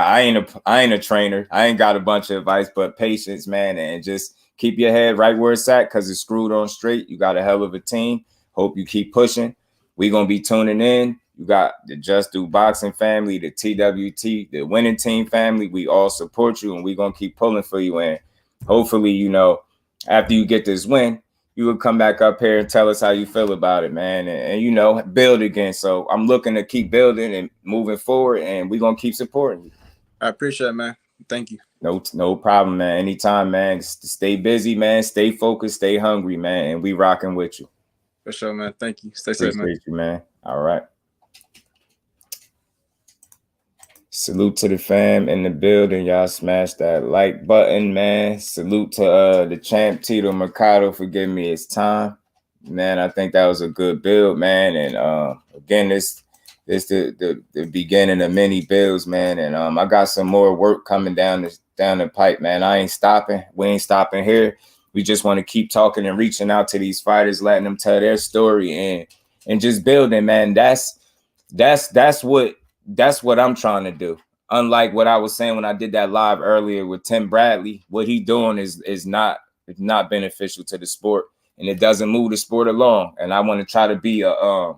a trainer. I ain't got a bunch of advice, but patience, man, and just keep your head right where it's at because it's screwed on straight. You got a hell of a team. Hope you keep pushing. We're going to be tuning in. You got the JusDueBoxing family, the TWT, the winning team family. We all support you, and we're going to keep pulling for you. And hopefully, after you get this win, you would come back up here and tell us how you feel about it, man, and build again. So I'm looking to keep building and moving forward, and we're going to keep supporting you. I appreciate it, man. Thank you. No problem, man. Anytime, man. Stay busy, man. Stay focused, stay hungry, man, and we rocking with you. For sure, man. Thank you. Stay safe, man. Appreciate you, man. All right. Salute to the fam in the building. Y'all smash that like button, man. Salute to the champ, TITO MERCADO, for giving me his time. Man, I think that was a good build, man. And again, this the beginning of many builds, man. And I got some more work coming down the pipe, man. I ain't stopping. We ain't stopping here. We just want to keep talking and reaching out to these fighters, letting them tell their story and just building, man. That's what I'm trying to do. Unlike what I was saying when I did that live earlier with Tim Bradley, what he's doing is not beneficial to the sport, and it doesn't move the sport along. And I want to try to be I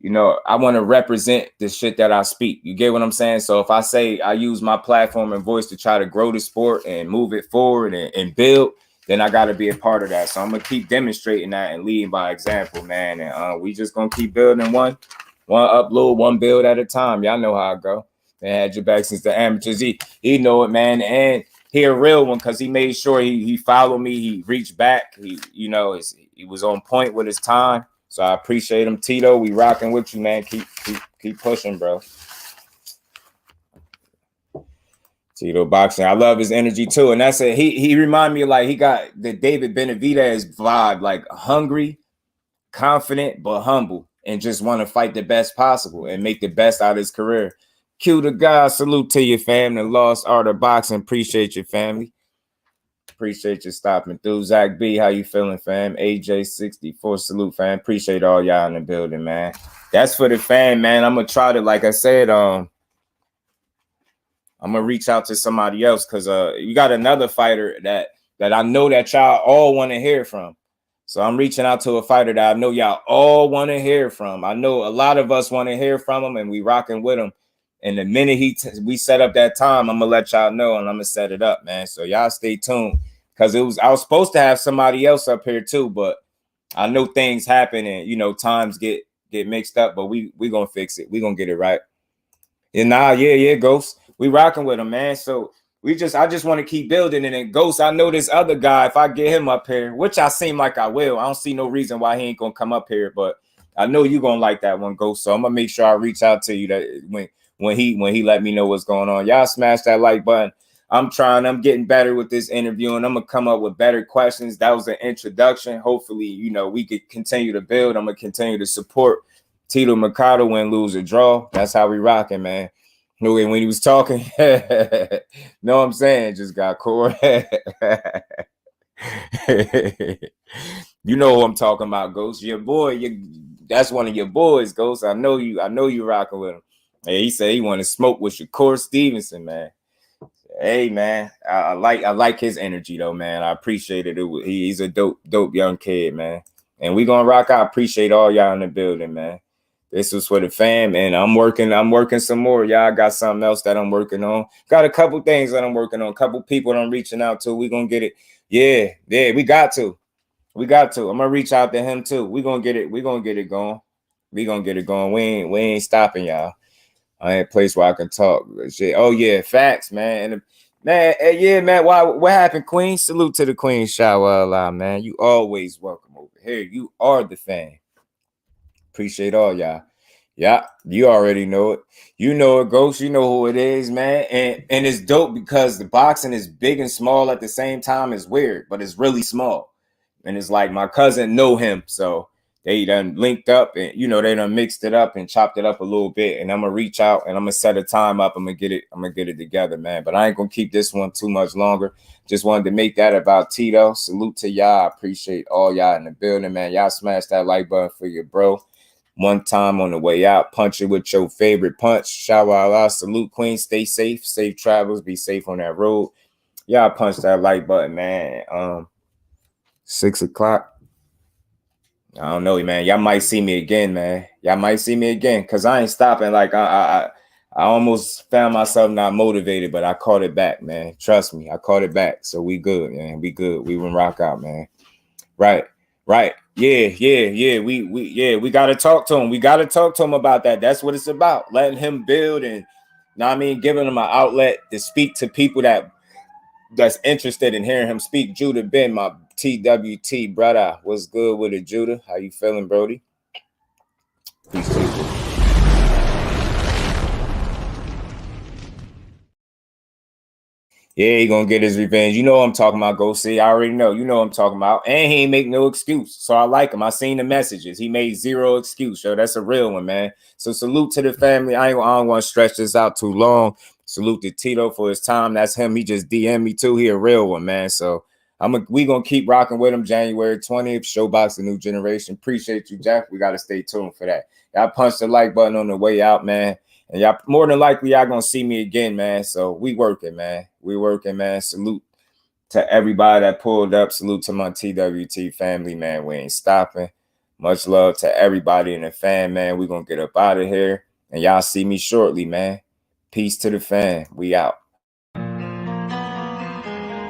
want to represent the shit that I speak. You get what I'm saying? So if I say I use my platform and voice to try to grow the sport and move it forward and build, then I got to be a part of that. So I'm gonna keep demonstrating that and leading by example, man. And we just gonna keep building one upload, one build at a time. Y'all know how I go. Man, had your back since the amateurs. He know it, man. And he a real one because he made sure he followed me. He reached back. He was on point with his time. So I appreciate him, Tito. We rocking with you, man. Keep pushing, bro. Tito Boxing. I love his energy too. And that's it. He remind me like he got the David Benavidez vibe, like hungry, confident, but humble, and just want to fight the best possible and make the best out of his career. Cue the guy. Salute to your fam. The lost art of boxing. Appreciate your family. Appreciate you stopping through. Zach B, how you feeling, fam? AJ64, salute, fam. Appreciate all y'all in the building, man. That's for the fan, man. I'm gonna try to, like I said, I'm gonna reach out to somebody else because you got another fighter that I know that y'all all want to hear from. So I'm reaching out to a fighter that I know y'all all want to hear from. I know a lot of us want to hear from him, and we rocking with him. And the minute we set up that time, I'm gonna let y'all know, and I'm gonna set it up, man. So y'all stay tuned because I was supposed to have somebody else up here too, but I know things happen and times get mixed up, but we gonna fix it. We gonna get it right. And yeah, Ghost. We rocking with him, man. So I just want to keep building. And then Ghost, I know this other guy, if I get him up here, which I seem like I will, I don't see no reason why he ain't gonna come up here, but I know you gonna like that one, Ghost. So I'm gonna make sure I reach out to you that when he let me know what's going on. Y'all smash that like button. I'm getting better with this interview, and I'm gonna come up with better questions. That was an introduction. Hopefully, we could continue to build. I'm gonna continue to support TITO MERCADO, win, lose, or draw. That's how we rocking, man. When he was talking, know what I'm saying? Just got caught. You know who I'm talking about, Ghost. Your boy, that's one of your boys, Ghost. I know you rocking with him. Hey, he said he want to smoke with Shakur Stevenson, man. Hey, man, I like his energy though, man. I appreciate it. He's a dope young kid, man. And we gonna rock. I appreciate all y'all in the building, man. This was for the fam, and I'm working some more. Y'all got something else that I'm working on. Got a couple things that I'm working on. A couple people that I'm reaching out to. We gonna get it. Yeah, we got to. I'm gonna reach out to him too. We gonna get it going. We ain't stopping, y'all. I ain't a place where I can talk. Shit. Oh yeah, facts, man. And man, yeah, man. What happened, Queen? Salute to the Queen. Shower Allah, man. You always welcome over here. You are the fan. Appreciate all y'all. Yeah, you already know it. You know it, Ghost. You know who it is, man. And it's dope because the boxing is big and small at the same time. It's weird, but it's really small. And it's like my cousin know him, so they done linked up and they done mixed it up and chopped it up a little bit. And I'm gonna reach out and I'm gonna set a time up. I'm gonna get it together, man. But I ain't gonna keep this one too much longer. Just wanted to make that about Tito. Salute to y'all. I appreciate all y'all in the building, man. Y'all smash that like button for your bro. One time on the way out, punch it with your favorite punch. Shout out, salute, Queen. Stay safe, safe travels. Be safe on that road. Y'all punch that like button, man. 6 o'clock. I don't know, man. Y'all might see me again, man. Y'all might see me again because I ain't stopping. Like I almost found myself not motivated, but I caught it back, man. Trust me, I caught it back. So we good, man. We good. We went rock out, man. Right. Yeah. We gotta talk to him. We gotta talk to him about that. That's what it's about. Letting him build and giving him an outlet to speak to people that's interested in hearing him speak. Judah Ben, my TWT brother. What's good with it, Judah? How you feeling, Brody? Peace to you. Yeah, he gonna get his revenge. You know what I'm talking about. Go see. I already know. You know what I'm talking about. And he ain't make no excuse. So I like him. I seen the messages. He made zero excuse. So that's a real one, man. So salute to the family. I don't want to stretch this out too long. Salute to Tito for his time. That's him. He just DM'd me too. He a real one, man. So we gonna keep rocking with him. January 20th. Showbox the new generation. Appreciate you, Jeff. We gotta stay tuned for that. Y'all punch the like button on the way out, man. And y'all more than likely y'all gonna see me again, man. So we working, man. Salute to everybody that pulled up. Salute to my TWT family, man. We ain't stopping. Much love to everybody in the fan, man. We gonna get up out of here. And y'all see me shortly, man. Peace to the fan. We out.